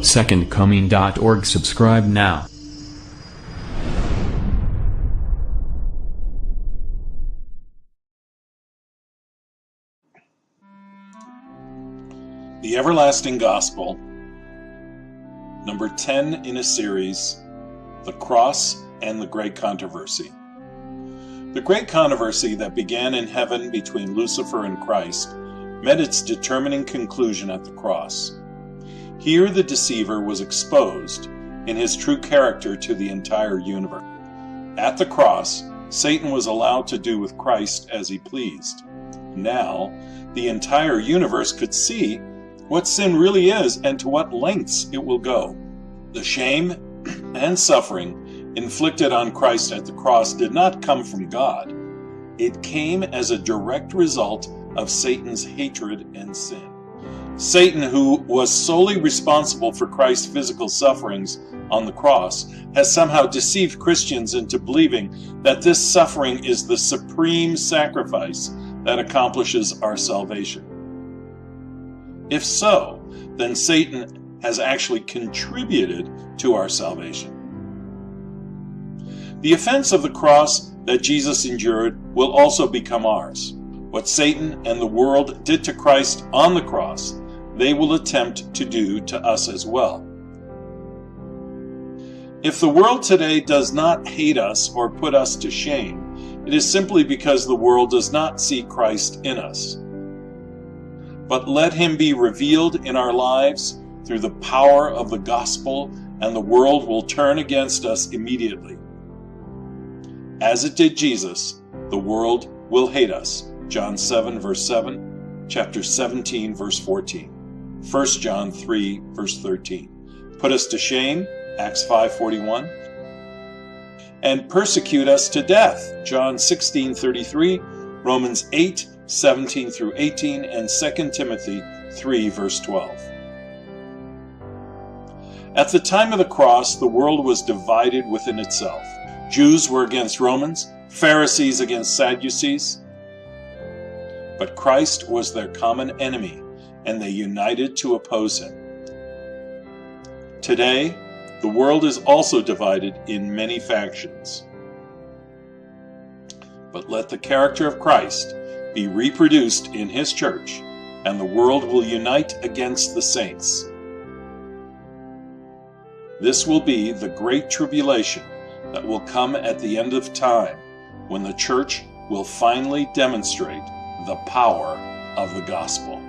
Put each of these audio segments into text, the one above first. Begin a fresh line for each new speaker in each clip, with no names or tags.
SecondComing.org. Subscribe now.
The Everlasting Gospel, number 10 in a series, The Cross and the Great Controversy. The great controversy that began in heaven between Lucifer and Christ met its determining conclusion at the cross. Here the deceiver was exposed in his true character to the entire universe. At the cross, Satan was allowed to do with Christ as he pleased. Now, the entire universe could see what sin really is and to what lengths it will go. The shame and suffering inflicted on Christ at the cross did not come from God. It came as a direct result of Satan's hatred and sin. Satan, who was solely responsible for Christ's physical sufferings on the cross, has somehow deceived Christians into believing that this suffering is the supreme sacrifice that accomplishes our salvation. If so, then Satan has actually contributed to our salvation. The offense of the cross that Jesus endured will also become ours. What Satan and the world did to Christ on the cross, they will attempt to do to us as well. If the world today does not hate us or put us to shame, it is simply because the world does not see Christ in us. But let him be revealed in our lives through the power of the gospel, and the world will turn against us immediately. As it did Jesus, the world will hate us. John 7, verse 7, chapter 17, verse 14, 1 John 3, verse 13. Put us to shame, Acts 5:41, and persecute us to death, John 16:33, Romans 8:17 through 18, and 2 Timothy 3, verse 12. At the time of the cross, the world was divided within itself. Jews were against Romans, Pharisees against Sadducees, but Christ was their common enemy, and they united to oppose him. Today, the world is also divided in many factions. But let the character of Christ be reproduced in his church, and the world will unite against the saints. This will be the great tribulation that will come at the end of time, when the church will finally demonstrate the power of the gospel.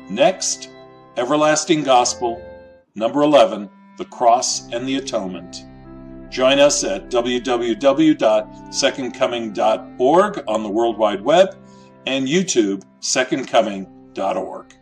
Next, Everlasting Gospel, number 11, The Cross and the Atonement. Join us at www.SecondComing.org on the World Wide Web and YouTube, SecondComing.org.